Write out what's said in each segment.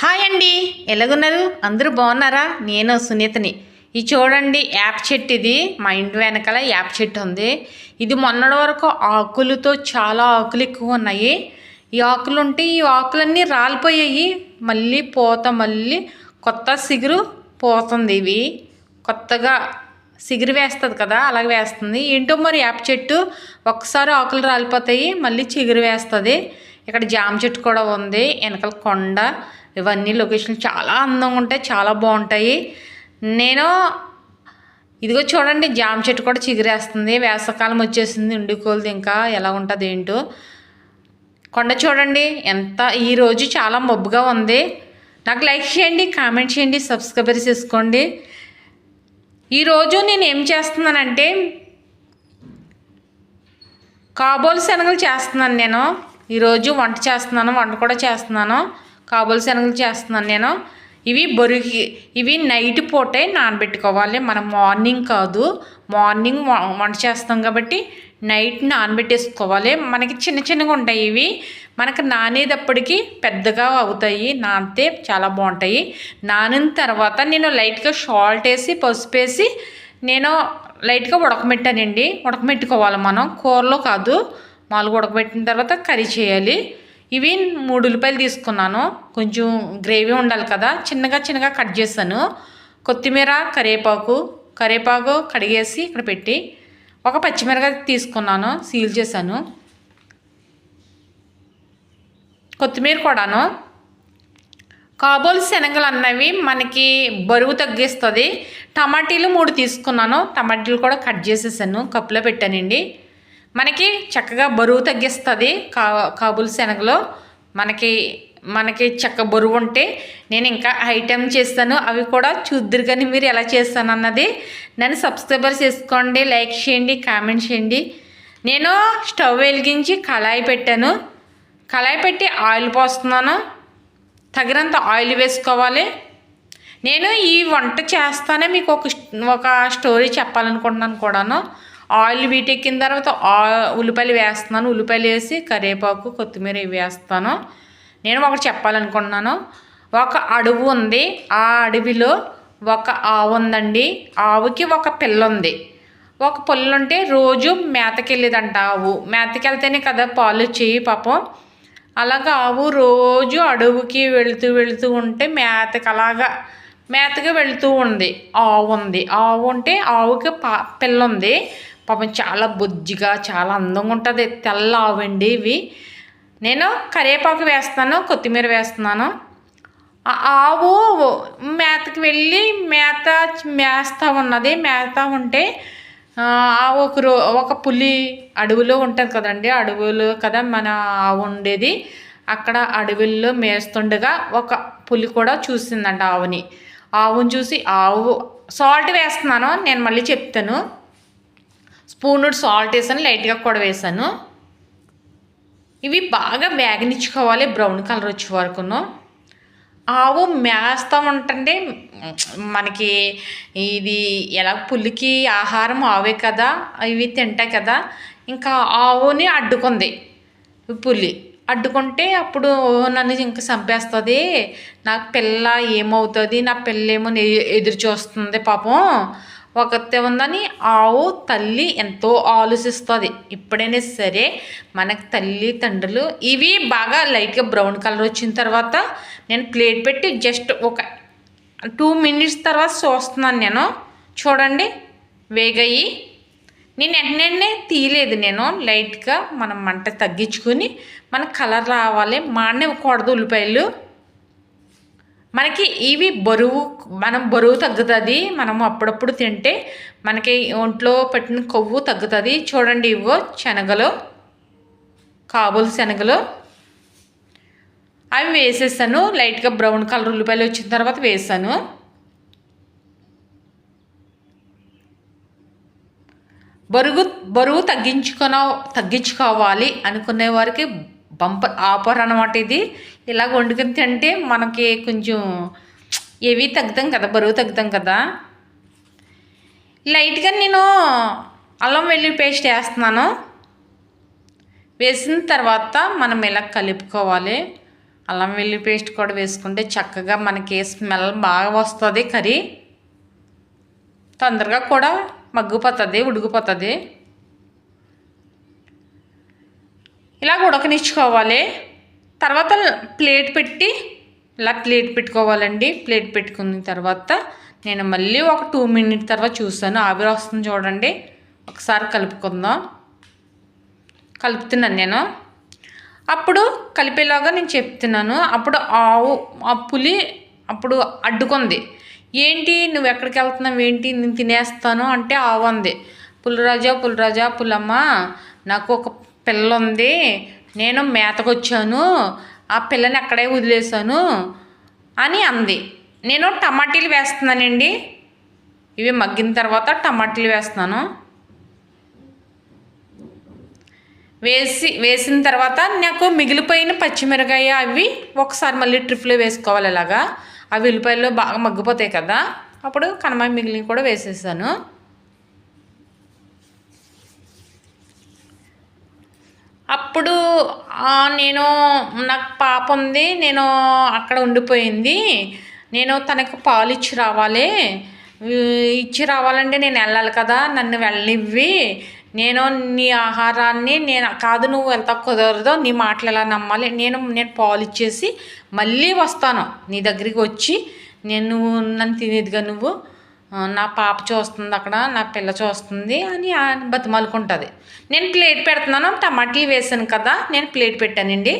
Hi అండి, ఎలాగున్నారు? అందరూ బాగున్నారా? నేను సునీతని. ఇది చూడండి, యాప్ చెట్టు. ఇది మా ఇంటి వెనకాల యాప్ చెట్టు ఉంది. ఇది మొన్నటి వరకు ఆకులతో చాలా ఆకులు ఎక్కువ ఉన్నాయి. ఈ ఆకులు ఉంటే ఈ ఆకులన్నీ రాలిపోయాయి. మళ్ళీ కొత్త సిగురు పోతుంది. ఇవి కొత్తగా సిగురు వేస్తుంది కదా, అలాగే వేస్తుంది. ఏంటో మరి యాప్ చెట్టు ఒక్కసారి ఆకులు రాలిపోతాయి, మళ్ళీ చిగురు వేస్తుంది. ఇక్కడ జామ చెట్టు కూడా ఉంది, వెనకాల కొండ. ఇవన్నీ లొకేషన్ చాలా అందంగా ఉంటాయి, చాలా బాగుంటాయి. నేను ఇదిగో చూడండి, జామ చెట్టు కూడా చిగురేస్తుంది. వేసవకాలం వచ్చేసింది, ఉండికోలది ఇంకా ఎలా ఉంటుంది ఏంటో. కొండ చూడండి ఎంత, ఈరోజు చాలా మబ్బుగా ఉంది. నాకు లైక్ చేయండి, కామెంట్ చేయండి, సబ్స్క్రైబర్ చేసుకోండి. ఈరోజు నేను ఏం చేస్తున్నానంటే కాబోలు శనగలు చేస్తున్నాను. నేను ఈరోజు వంట కూడా చేస్తున్నాను. కాబోలు శనగలు చేస్తున్నాను నేను. ఇవి నైట్ పూటే నానబెట్టుకోవాలి. మనం మార్నింగ్ కాదు, మార్నింగ్ వంట చేస్తాం కాబట్టి నైట్ నానబెట్టేసుకోవాలి. మనకి చిన్నగా ఉంటాయి ఇవి. మనకు నానేటప్పటికి పెద్దగా అవుతాయి. నానితే చాలా బాగుంటాయి. నానిన తర్వాత నేను లైట్గా సాల్ట్ వేసి, పసుపు వేసి నేను లైట్గా ఉడకబెట్టుకోవాలి. మనం కూరలో కాదు, మామూలుగా ఉడకబెట్టిన తర్వాత కర్రీ చేయాలి. ఇవి 3 ఉల్లిపాయలు తీసుకున్నాను. కొంచెం గ్రేవీ ఉండాలి కదా, చిన్నగా కట్ చేశాను. కొత్తిమీర, కరివేపాకు కడిగేసి ఇక్కడ పెట్టి, ఒక పచ్చిమిరపకాయ తీసుకున్నాను, సీల్ చేశాను. కొత్తిమీర కూడాను. కాబోలు శనగలు అన్నవి మనకి బరువు తగ్గిస్తుంది. టమాటీలు 3 తీసుకున్నాను. టమాటీలు కూడా కట్ చేసేసాను, కప్పులో పెట్టానండి. మనకి చక్కగా బరువు తగ్గిస్తుంది కాబోలు శనగలు. మనకి చక్క బరువు ఉంటే నేను ఇంకా ఐటెం చేస్తాను, అవి కూడా చూద్దరు. కానీ మీరు ఎలా చేస్తాను అన్నది నన్ను సబ్స్క్రైబర్ చేసుకోండి, లైక్ చేయండి, కామెంట్ చేయండి. నేను స్టవ్ వెలిగించి కళాయి పెట్టాను. కళాయి పెట్టి ఆయిల్ పోస్తున్నాను. తగినంత ఆయిల్ వేసుకోవాలి. నేను ఈ వంట చేస్తానే మీకు ఒక స్టోరీ చెప్పాలనుకుంటున్నాను కూడాను. ఆయిల్ వీటెక్కిన తర్వాత ఉల్లిపాయలు వేస్తున్నాను. ఉల్లిపాయలు వేసి కరివేపాకు, కొత్తిమీర ఇవి వేస్తాను. నేను ఒకటి చెప్పాలనుకుంటున్నాను. ఒక అడవి ఉంది. ఆ అడవిలో ఒక ఆవు ఉందండి. ఆవుకి ఒక పిల్ల ఉంది. ఒక పిల్ల ఉంటే రోజు మేతకెళ్ళేదంట. ఆవు మేతకెళ్తేనే కదా పాలు వచ్చేయి పాపం. అలాగా ఆవు రోజు అడవికి వెళుతూ ఉంటే మేతగా వెళుతూ ఉంది. ఆవు ఉంటే ఆవుకి పిల్ల ఉంది. పాపం చాలా బొజ్జిగా, చాలా అందంగా ఉంటుంది. తెల్ల ఆవండి ఇవి. నేను కరివేపాకు వేస్తాను, కొత్తిమీర వేస్తున్నాను. ఆ ఆవు మేతకి వెళ్ళి మేస్తా ఉన్నది. మేస్తా ఉంటే ఒక పులి అడవిలో ఉంటుంది కదండి, అడవిలో కదా మన ఆవు ఉండేది. అక్కడ అడవిలో మేస్తుండగా ఒక పులి కూడా చూసిందంట ఆవుని చూసి సాల్ట్ వేస్తున్నాను, నేను మళ్ళీ చెప్తాను. స్పూన్ సాల్ట్ వేసాను, లైట్గా కూడా వేసాను. ఇవి బాగా వేగనిచ్చుకోవాలి, బ్రౌన్ కలర్ వచ్చే వరకును. ఆవు మేస్తా ఉంటుంటే మనకి ఇది ఎలా, పులికి ఆహారం ఆవే కదా, ఇవి తింటాయి కదా. ఇంకా ఆవుని అడ్డుకుంది పులి. అడ్డుకుంటే అప్పుడు నన్ను ఇంకా చంపేస్తుంది, నాకు పిల్ల ఏమవుతుంది, నా పిల్ల ఏమో ఎదురు చూస్తుంది పాపం. ఒకతే ఉందని ఆవు తల్లి ఎంతో ఆలోచిస్తుంది. ఎప్పుడైనా సరే మనకు తల్లి తండ్రులు ఇవి బాగా లైట్గా బ్రౌన్ కలర్ వచ్చిన తర్వాత నేను ప్లేట్ పెట్టి జస్ట్ ఒక 2 minutes తర్వాత చూస్తున్నాను నేను. చూడండి వేగాయి. నేను వెంటనే తీయలేదు. నేను లైట్గా మనం మంట తగ్గించుకొని మనకు కలర్ రావాలి, మాడనివ్వకూడదు ఉల్లిపాయలు. మనకి ఇవి బరువు తగ్గుతుంది. మనము అప్పుడప్పుడు తింటే మనకి ఒంట్లో పెట్టిన కొవ్వు తగ్గుతుంది. చూడండి, ఇవో శనగలు, కాబోలు శనగలు అవి వేసేసాను. లైట్గా బ్రౌన్ కలర్ ఉల్లిపాయలు వచ్చిన తర్వాత వేసాను. బరువు తగ్గించుకోవాలి అనుకునే వారికి బంపర్ ఆఫర్ అన్నమాట ఇది. ఇలా వండుకొని తింటే మనకి కొంచెం బరువు తగ్గుతాం కదా. లైట్గా నేను అల్లం వెల్లుల్లి పేస్ట్ వేస్తున్నాను. వేసిన తర్వాత మనం ఇలా కలుపుకోవాలి. అల్లం వెల్లుల్లి పేస్ట్ కూడా వేసుకుంటే చక్కగా మనకి స్మెల్ బాగా వస్తుంది. కర్రీ తొందరగా కూడా మగ్గిపోతుంది, ఉడికిపోతుంది. ఇలా ఉడకనిచ్చుకోవాలి. తర్వాత ప్లేట్ పెట్టి ఇలా ప్లేట్ పెట్టుకోవాలండి. ప్లేట్ పెట్టుకున్న తర్వాత నేను మళ్ళీ ఒక 2 మినిట్ తర్వాత చూసాను, ఆవిరి వస్తుంది చూడండి. ఒకసారి కలుపుకుందాం. కలుపుతున్నాను నేను. అప్పుడు కలిపేలాగా నేను చెప్తున్నాను. అప్పుడు ఆ పులి అప్పుడు అడ్డుకుంది. ఏంటి నువ్వు ఎక్కడికి వెళ్తున్నావు, ఏంటి నేను తినేస్తాను అంటే ఆవు అంది, పులిరాజా పులమ్మ, నాకు ఒక పిల్ల ఉంది, నేను మేతకొచ్చాను, ఆ పిల్లని అక్కడే వదిలేశాను అని అంది. నేను టమాటీలు వేస్తున్నానండి. ఇవి మగ్గిన తర్వాత టమాటీలు వేస్తున్నాను. వేసిన తర్వాత నాకు మిగిలిపోయిన పచ్చిమిరకాయ అవి ఒకసారి మళ్ళీ ట్రిప్లో వేసుకోవాలి. ఇలాగా అవి ఉల్లిపాయలు బాగా మగ్గిపోతాయి కదా, అప్పుడు కనమాయ మిగిలిన కూడా వేసేసాను. అప్పుడు నేను నాకు పాప ఉంది, నేను అక్కడ ఉండిపోయింది, నేను తనకు పాలు ఇచ్చి రావాలంటే నేను వెళ్ళాలి కదా, నన్ను వెళ్ళనివ్వి, నేను నీ ఆహారాన్ని కాదు నువ్వు వెళ్తా కుదరదు, నీ మాటలు ఎలా నమ్మాలి, నేను పాలు ఇచ్చేసి మళ్ళీ వస్తాను నీ దగ్గరికి వచ్చి, నన్ను తినేదిగా నువ్వు, నా పాప చూస్తుంది అక్కడ, నా పిల్ల చూస్తుంది అని బతిమాలుకుంటుంది. నేను ప్లేట్ పెడుతున్నాను, టమాటీలు వేసాను కదా, నేను ప్లేట్ పెట్టానండి.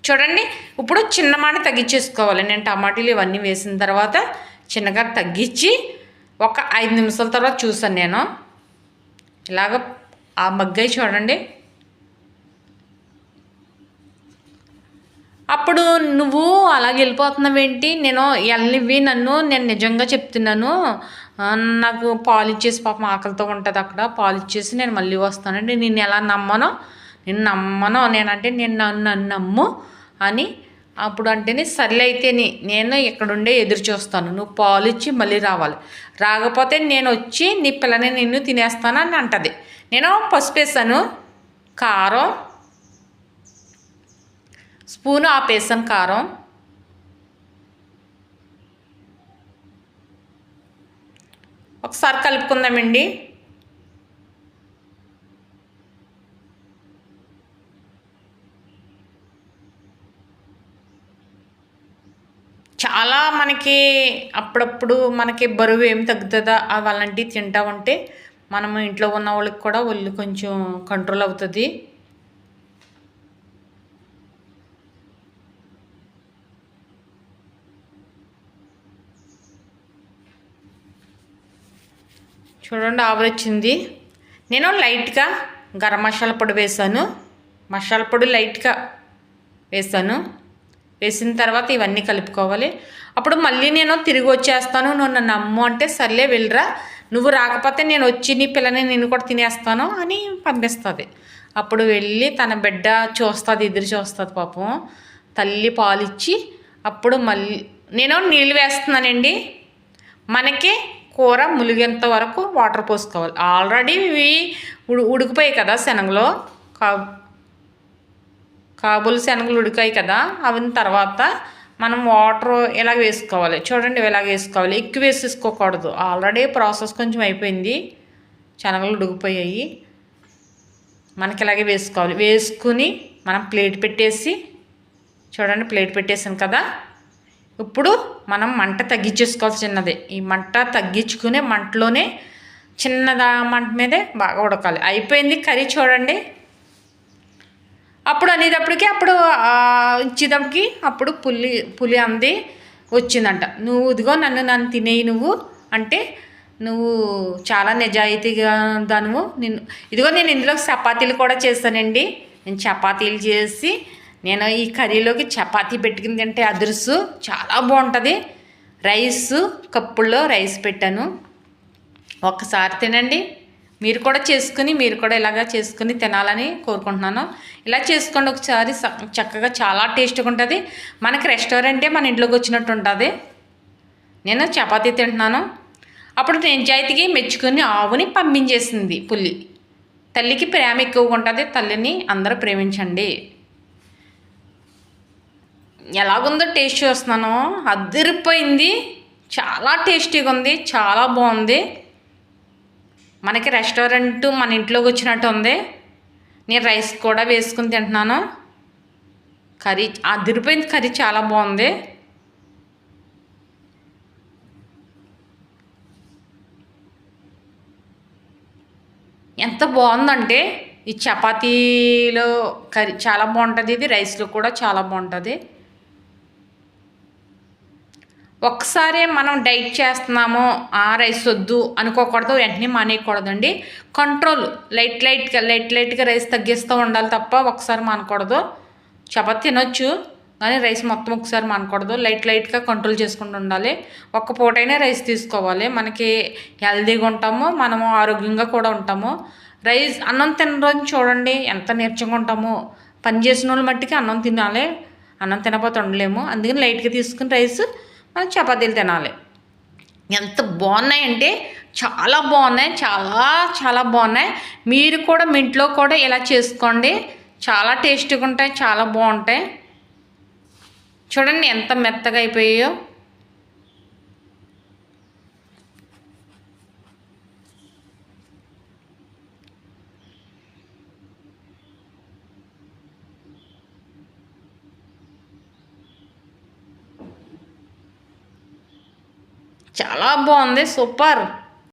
చూడండి, ఇప్పుడు చిన్న మాట తగ్గించేసుకోవాలి. నేను టమాటీలు ఇవన్నీ వేసిన తర్వాత చిన్నగా తగ్గించి ఒక 5 నిమిషాల తర్వాత చూసాను నేను. ఇలాగ ఆ మగ్గాయి చూడండి. అప్పుడు నువ్వు అలాగే వెళ్ళిపోతున్నావేంటి, నేను వెళ్ళనివ్వి నన్ను, నేను నిజంగా చెప్తున్నాను, నాకు పాలు ఇచ్చేసి పాపం ఆకలితో ఉంటుంది అక్కడ, పాలు ఇచ్చేసి నేను మళ్ళీ వస్తానండి, నేను ఎలా నమ్మను, నేనంటే నన్ను నమ్ము అని. అప్పుడు అంటేనే సర్లే అయితే నేను ఇక్కడుండే ఎదురు చూస్తాను, నువ్వు పాలు ఇచ్చి మళ్ళీ రావాలి, రాకపోతే నేను వచ్చి నీ పిల్లని నిన్ను తినేస్తాను అని అంటది. నేను పసుపు వేసాను, కారం స్పూను ఆపేసాను, కారం ఒకసారి కలుపుకుందామండి. చాలా మనకి అప్పుడప్పుడు మనకి బరువు ఏం తగ్గుతుందా అలాంటివి తింటా ఉంటే మనము ఇంట్లో ఉన్న వాళ్ళకి కూడా ఒళ్ళు కొంచెం కంట్రోల్ అవుతుంది. చూడండి ఆవిరి వచ్చింది. నేను లైట్గా గరం మసాలా పొడి వేసాను, మసాలా పొడి లైట్గా వేసాను. వేసిన తర్వాత ఇవన్నీ కలుపుకోవాలి. అప్పుడు మళ్ళీ నేను తిరిగి వచ్చేస్తాను, నువ్వు నన్ను నమ్ము అంటే సర్లే వెళ్ళరా, నువ్వు రాకపోతే నేను వచ్చి నీ పిల్లని నేను కూడా తినేస్తాను అని పంపిస్తుంది. అప్పుడు వెళ్ళి తన బిడ్డ చూస్తుంది, ఎదురు చూస్తుంది పాపం, తల్లి పాలిచ్చి. అప్పుడు మళ్ళీ నేను నీళ్ళు వేస్తున్నానండి. మనకి కూర ములిగేంత వరకు వాటర్ పోసుకోవాలి. ఆల్రెడీ ఇవి ఉడికిపోయాయి కదా శనగలో, కాబుల్ శనగలు ఉడికాయి కదా, అవిన తర్వాత మనం వాటర్ ఇలా వేసుకోవాలి. చూడండి ఇలాగ వేసుకోవాలి, ఎక్కువ వేసేసుకోకూడదు. ఆల్రెడీ ప్రాసెస్ కొంచెం అయిపోయింది, శనగలు ఉడికిపోయాయి. మనకి ఇలాగే వేసుకోవాలి. వేసుకుని మనం ప్లేట్ పెట్టేసి, చూడండి ప్లేట్ పెట్టేసాను కదా, ఇప్పుడు మనం మంట తగ్గించేసుకోవాలి. చిన్నది ఈ మంట తగ్గించుకునే మంటలోనే చిన్నదా మంట మీదే బాగా ఉడకాలి. అయిపోయింది కర్రీ చూడండి. అప్పుడు అనేటప్పటికి అప్పుడు ఇచ్చేటప్పటికి అప్పుడు పులి అంది వచ్చిందంట, నువ్వు ఇదిగో నన్ను తినేయి నువ్వు అంటే, నువ్వు చాలా నిజాయితీగా దానువు, ఇదిగో నేను ఇందులో చపాతీలు కూడా చేస్తానండి. నేను చపాతీలు చేసి నేను ఈ కర్రీలోకి చపాతీ పెట్టుకుని తింటే అదురుసు చాలా బాగుంటుంది. రైస్ కప్పుల్లో రైస్ పెట్టాను, ఒక్కసారి తినండి. మీరు కూడా చేసుకుని మీరు కూడా ఇలాగా చేసుకుని తినాలని కోరుకుంటున్నాను. ఇలా చేసుకోండి ఒకసారి, చక్కగా చాలా టేస్ట్గా ఉంటుంది. మనకి రెస్టారెంటే మన ఇంట్లోకి వచ్చినట్టు ఉంటుంది. నేను చపాతీ తింటున్నాను. అప్పుడు నిజాయితీకి మెచ్చుకుని ఆవుని పంపించేసింది పులి. తల్లికి ప్రేమ ఎక్కువగా ఉంటుంది, తల్లిని అందరూ ప్రేమించండి. ఎలాగుందో టేస్ట్ చూస్తున్నాను, అదిరిపోయింది. చాలా టేస్టీగా ఉంది, చాలా బాగుంది. మనకి రెస్టారెంట్ మన ఇంట్లోకి వచ్చినట్టు ఉంది. నేను రైస్ కూడా వేసుకుని తింటున్నాను. కర్రీ అదిరిపోయింది, కర్రీ చాలా బాగుంది. ఎంత బాగుందంటే ఈ చపాతీలో కర్రీ చాలా బాగుంటుంది, ఇది రైస్లో కూడా చాలా బాగుంటుంది. ఒక్కసారే మనం డైట్ చేస్తున్నాము, ఆ రైస్ వద్దు అనుకోకూడదు, వెంటనే మానేయకూడదండి. కంట్రోల్ లైట్గా రైస్ తగ్గిస్తూ ఉండాలి తప్ప ఒకసారి మానకూడదు. చపాతీ తినొచ్చు కానీ రైస్ మొత్తం ఒకసారి మానకూడదు. లైట్గా కంట్రోల్ చేసుకుంటూ ఉండాలి. ఒక్క పూటైనా రైస్ తీసుకోవాలి. మనకి హెల్తీగా ఉంటాము, మనము ఆరోగ్యంగా కూడా ఉంటాము. అన్నం తినడం చూడండి ఎంత నీరసంగా ఉంటామో. పని చేసిన వాళ్ళు మట్టికి అన్నం తినాలి, అన్నం తినకపోతే ఉండలేము. అందుకని లైట్గా తీసుకుని రైస్ మనం చపాతీలు తినాలి. ఎంత బాగున్నాయంటే చాలా బాగున్నాయి, చాలా చాలా బాగున్నాయి. మీరు కూడా మీ ఇంట్లో కూడా ఇలా చేసుకోండి, చాలా టేస్టీగా ఉంటాయి, చాలా బాగుంటాయి. చూడండి ఎంత మెత్తగా అయిపోయాయో. చాలా బాగుంది, సూపర్.